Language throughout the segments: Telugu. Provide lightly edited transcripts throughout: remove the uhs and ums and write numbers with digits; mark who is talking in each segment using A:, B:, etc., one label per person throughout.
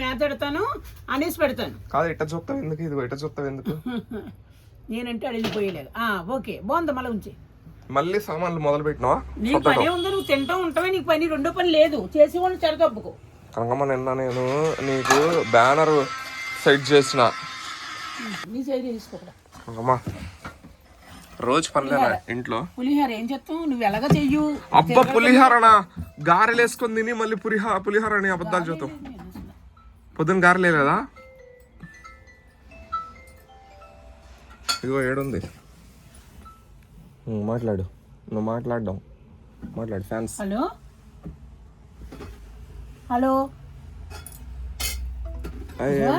A: మేత పెడతాను అనేసి పెడతాను.
B: కాదు ఇట్ట చూస్తావు ఎందుకు, ఇది ఇట్ట చూస్తావు ఎందుకు?
A: నేనంటే అడిగిపోయలేదు. ఓకే బాగుంది. మళ్ళీ ఉంచి
B: మళ్ళీ సామాన్లు మొదలు పెట్టినావా?
A: నీకు పని ఉందో నువ్వు తింటా ఉంటావే, నీకు పని రెండో పని లేదు. చేసేవాళ్ళు చెడగబ్బుకో.
B: కనకమ్మ నిన్న నేను నీకు బ్యానర్ సెట్ చేసిన.
A: నీ సైడ్ తీసుకోకరా
B: కనకమ్మ రోజు పనిలేనా ఇంట్లో?
A: పులిహార ఏం చెప్తావు నువ్వు ఎలాగ చెయ్యు.
B: అబ్బా పులిహారనా? గారెలు వేసుకొని తిని మళ్ళీ పులిహార అని అబద్ధాలు చూద్దాం. పొద్దున్న గారెలేదా? ఇదిగో ఏడుంది. మాట్లాడు, నువ్వు మాట్లాడు ఫ్యాన్స్.
A: హలో హలో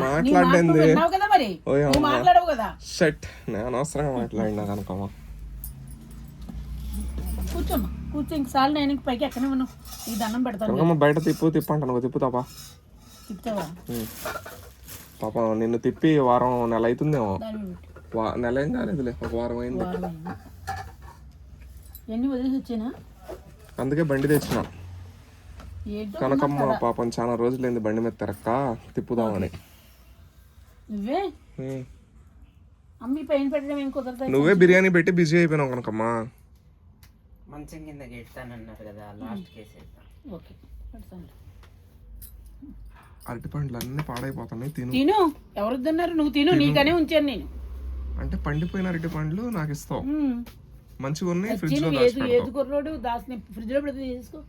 B: మాట్లాడండి.
A: మాట్లాడవు కదా.
B: షట్, నేను అనవసరంగా మాట్లాడినా కనుకమ్మా.
A: కూర్చోమ్మా, కూర్చో. ఇంకసార్లు నేను పైకి ఎక్కనే ఉన్నావు. ఈ దండం పెడతాను.
B: బయట తిప్పు అంటాను. తిప్పుతాపా?
A: తిప్పుతావా?
B: పాప నిన్ను తిప్పి వారం నెల అవుతుందేమో. నెల ఏం కాలేదులే, ఒక వారం అయింది.
A: ఎన్ని వదిలేసి వచ్చానా?
B: అందుకే బండి తెచ్చిన. కనకమ్మ పాపం చాలా రోజులైంది బండి మీద తిరక్క, తిప్పుదామని.
A: నువ్వే అమ్మి పైన పెట్టడం ఏం కుదరదు.
B: నువ్వే బిర్యానీ పెట్టి బిజీ అయిపోయినావు కనకమ్మ.
C: మంచం కింద గెడతానన్నారు కదా, లాస్ట్ కేసేస్తా.
A: ఓకే పెడతాను.
B: అరటి పండ్లు అన్ని పాడైపోతున్నాయి.
A: తిను. ఎవరు తిన్నారు? నువ్వు తిను, నీకనే ఉంచాను నేను.
B: అంటే పండిపోయిన అరటి పండ్లు నాకు ఇస్తావు? మంచిగా ఉన్నాయి, ఫ్రిడ్జ్ లో
A: కుర్రోడు దాని ఫ్రిడ్జ్ లో పెడితే తీసుకో.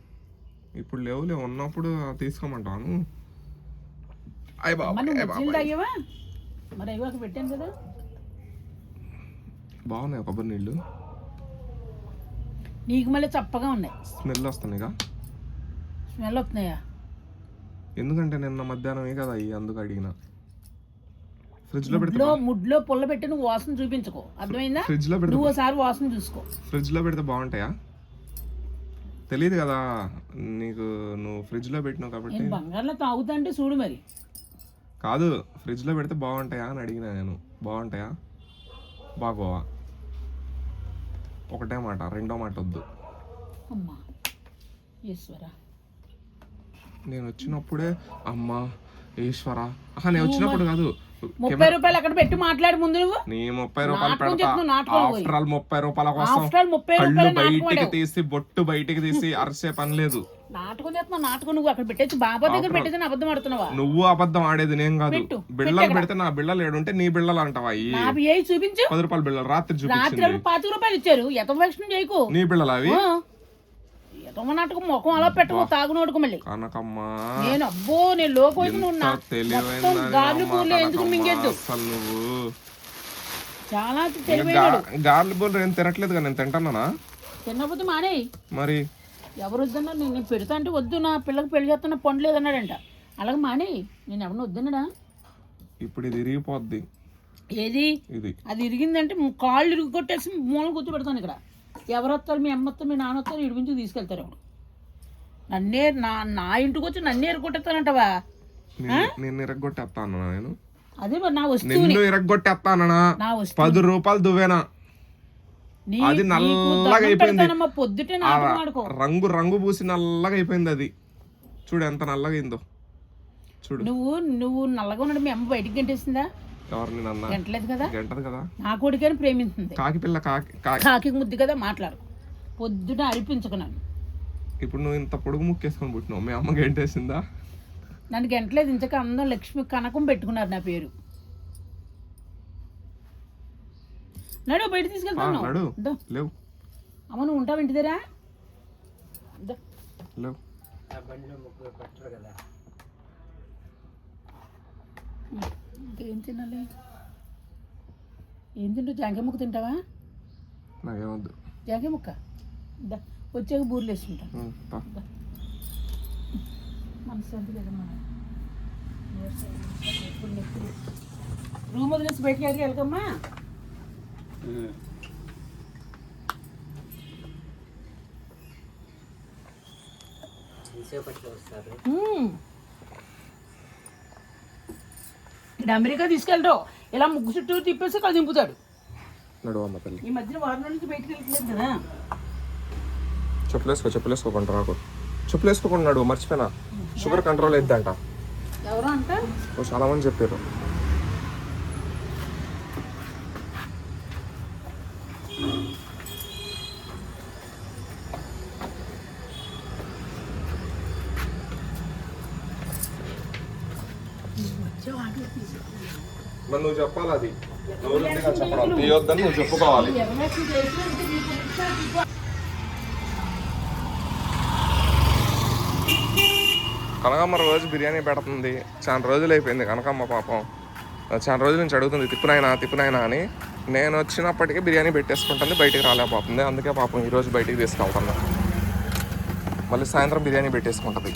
B: ఇప్పుడు లేవులే, ఉన్నప్పుడు తీసుకోమంటాను.
A: తాగేవా? మరి అయ్యాక పెట్టాను కదా.
B: బాగున్నాయి కొబ్బరి నీళ్ళు.
A: నీకు మళ్ళీ చప్పగా ఉన్నాయి.
B: స్మెల్ వస్తున్నాయిగా.
A: స్మెల్ వస్తున్నాయా?
B: ఎందుకంటే నిన్న మధ్యాహ్నమే కదా అయ్యి, అందుకు అడిగిన. ఫ్రిడ్జ్ లో పెడితే
A: ముడ్లో పుల్ల పెట్టి నువ్వు వాసన చూపించుకో, అర్థమైందా?
B: ఫ్రిడ్జ్ లో పెడితే
A: నువ్వు ఒకసారి వాసన చూసుకో.
B: ఫ్రిడ్జ్ లో పెడితే బాగుంటాయా? తెలియదు కదా నీకు, నువ్వు ఫ్రిడ్జ్ లో పెట్టినావు కాబట్టి.
A: బంగారంలో తాగుతా అంటే చూడు మరి.
B: కాదు, ఫ్రిడ్జ్ లో పెడితే బాగుంటాయా అని అడిగినా నేను. బాగుంటాయా? బాగోవా? ఒకటే మాట, రెండో మాట వద్దు.
A: అమ్మా ఈశ్వర,
B: నేను వచ్చినప్పుడే అమ్మా ఈశ్వర. నేను వచ్చినప్పుడు కాదు,
A: 30 రూపాయలు అక్కడ పెట్టి మాట్లాడు ముందు. నువ్వు
B: నీ 30 రూపాయలు పెడతా. ఆఫ్టర్ ఆల్ 30 రూపాయల కోసం కళ్ళు బయటికి తీసి బొట్టు బయటికి తీసి అరిసే పని లేదు.
A: నాటకం చేస్తున్నావు. నాటకం నువ్వు అక్కడ పెట్టేసి బాబా దగ్గర పెట్టేసి అబద్ధం ఆడుతున్నావా?
B: నువ్వు అబద్ధం ఆడేది నేను కాదు. బిళ్ళలు పెడితే నా బిళ్ళలు ఏడుంటే నీ బిళ్ళలు అంటావా?
A: చూపించు.
B: 10 రూపాయల బిళ్ళలు రాత్రి
A: రాత్రి 25 రూపాయలు ఇచ్చారు. యథవేషం చేయకు.
B: నీ బిళ్ళలు అవి.
A: నాటకం ముఖం అలా పెట్టకు, తాగునోడుకు మళ్ళీ.
B: కనకమ్మా
A: నేను అబ్బో నేను లోకోసి గార్లు పూలు ఎందుకు మింగేద్దు.
B: నువ్వు
A: చాలా తెలివైనడు.
B: గార్లు పూలు ఏం తినట్లేదు కదా, నేను తింటానా?
A: తినకపోతే మానే.
B: మరి
A: ఎవరు వద్దన్నా? నేను పెడతా అంటే వద్దు, నా పిల్లకి పెళ్లి చేస్తున్నా పండు లేదన్నాడంట. అలాగే మానే. నేను ఎవరిని వద్దన్నాడా?
B: ఇప్పుడు ఇది ఇరిగిపోద్ది.
A: ఏది?
B: ఇది
A: అది ఇరిగిందంటే కాళ్ళు ఇరుగు కొట్టేసి మూల కూర్చో పెడతాను ఇక్కడ. ఎవరు వస్తారు? మీ అమ్మ వస్తారు, మీ నాన్న వస్తారు, ఇడిపించి తీసుకెళ్తారు. ఎవరు నన్నే నా ఇంటికి వచ్చి నన్నే ఎరగొట్టేస్తానంటవా?
B: నేను ఎరగొట్టేస్తాను నేను.
A: అదే మరి నా వస్తువు.
B: నిన్ను ఎరగొట్టేస్తానా? 10 రూపాయలు దువ్వేనా? అది నల్లగా అయిపోయింది.
A: పొద్దుటే
B: రంగు పూసి నల్లగా అయిపోయింది. అది చూడు ఎంత నల్లగా అయిందో. చూడు
A: నువ్వు నల్లగా ఉన్నాడు. మీ అమ్మ బయటికి గంటేసిందా?
B: ఎవరిని? నన్న
A: గంటలేదు కదా.
B: గంటది కదా.
A: నా కొడుకని ప్రేమిస్తుంది.
B: కాకి పిల్ల
A: కాకి ముద్దు కదా. మాట్లాడు. పొద్దుట అరిపించుకున్నాను.
B: ఇప్పుడు నువ్వు ఇంత పొడుగు ముక్కేసుకొని పుట్టినావు. మీ అమ్మ గంటేసిందా?
A: నన్ను గంటలేదు. ఇంతక అందం లక్ష్మి కనకం పెట్టుకున్నారు నా పేరు. నడు బయట తీసుకెళ్తాను.
B: లేవు
A: అమ్మ, నువ్వు ఉంటావు ఇంటి దగ్గర.
B: లేవు
A: ఏం తినాలి? ఏం తింటావు? జాంకాయ ముక్క తింటావా?
B: నాకేమొద్దు.
A: జాంకాయ ముక్క వచ్చాక బూర్లు వేసుకుంటాను. మనశ్శాంతి కదా. రూమ్ వదిలేసి బయటకి ఎక్కడికి వెళ్ళకమ్మా. ఇక్కడ అమెరికా తీసుకెళ్ళడు. ఇలా ముగ్గు చుట్టూ తిప్పేసి అక్కడ దింపుతాడు. ఈ మధ్యన వారం నుంచి బయటకు వెళ్ళట్లేదు కదా.
B: చెప్పులేసుకోకుండా నాకు చెప్పులేసుకోకుండా మర్చిపోయినా. షుగర్ కంట్రోల్ అయిద్దంట.
A: ఎవరో అంటే
B: చాలా మంది చెప్పారు. మరి నువ్వు చెప్పాలి, అది నోరుగా చెప్పడం తీయొద్దని నువ్వు చెప్పుకోవాలి. కనకమ్మ రోజు బిర్యానీ పెడుతుంది. చాలా రోజులు అయిపోయింది కనకమ్మ పాపం. చాలా రోజుల నుంచి అడుగుతుంది తిప్పునైనా అని. నేను వచ్చినప్పటికీ బిర్యానీ పెట్టేసుకుంటుంది, బయటికి రాలేకపోతుంది. అందుకే పాపం ఈరోజు బయటికి తీసుకెళ్తున్నా. మళ్ళీ సాయంత్రం బిర్యానీ పెట్టేసుకుంటుంది.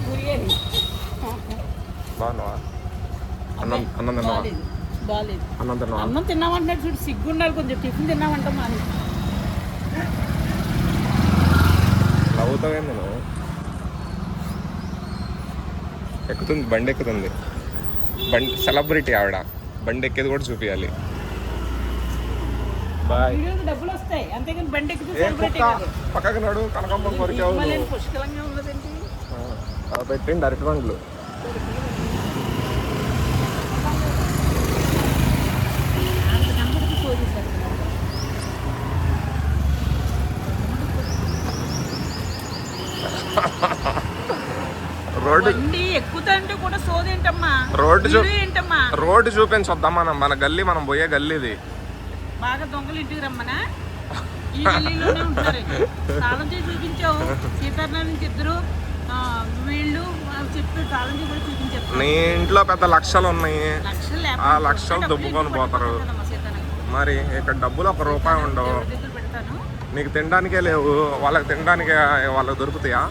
A: బిర్యానీ
B: బాగున్నావా? అన్నం తిన్నావా?
A: బాగాలేదు.
B: అన్నం తిన్నావా?
A: అన్నం తిన్నామంటున్నాడు చూడు, సిగ్గుండాలి కొంచెం. టిఫిన్ తిన్నామంటాం అని
B: నవ్వుతావేంది నువ్వు? ఎక్కుతుంది, బండి ఎక్కుతుంది. బండి సెలబ్రిటీ ఆవిడ, బండి ఎక్కేది కూడా చూపించాలి. బాయ్.
A: వీడియోకి డబ్బులు వస్తాయి అంతేగాని బండి ఎక్కితే సెలబ్రిటీ కాదు.
B: పక్కకి నడు, కనకమ్మ కొరికావు.
A: పుష్కలంగా ఉన్నదేంటి
B: పెట్టండి అరటి పండ్లు. రోడ్డు
A: ఎక్కుతుంటే కూడా సోదేంటమ్మా,
B: రోడ్డు చూపించొద్దామా? మన గల్లీ, మనం పోయే గల్లీ ఇది.
A: బాగా దొంగలు ఇంటికి రమ్మనా? ఈ గల్లీలోనే ఉంటారు. తాళం చేసి చూపించావు సీతారాం నుంచి ఇద్దరు వీళ్ళు చెప్పి తాళం చేసి కూడా చూపించారు.
B: నీ ఇంట్లో పెద్ద లక్షలు ఉన్నాయి, ఆ లక్షలు దుబ్బుకొని పోతారు. మరి ఇక్కడ డబ్బులు ₹1 ఉండవు. నీకు తినడానికే లేవు, వాళ్ళకి తినడానికే వాళ్ళకి దొరుకుతాయా?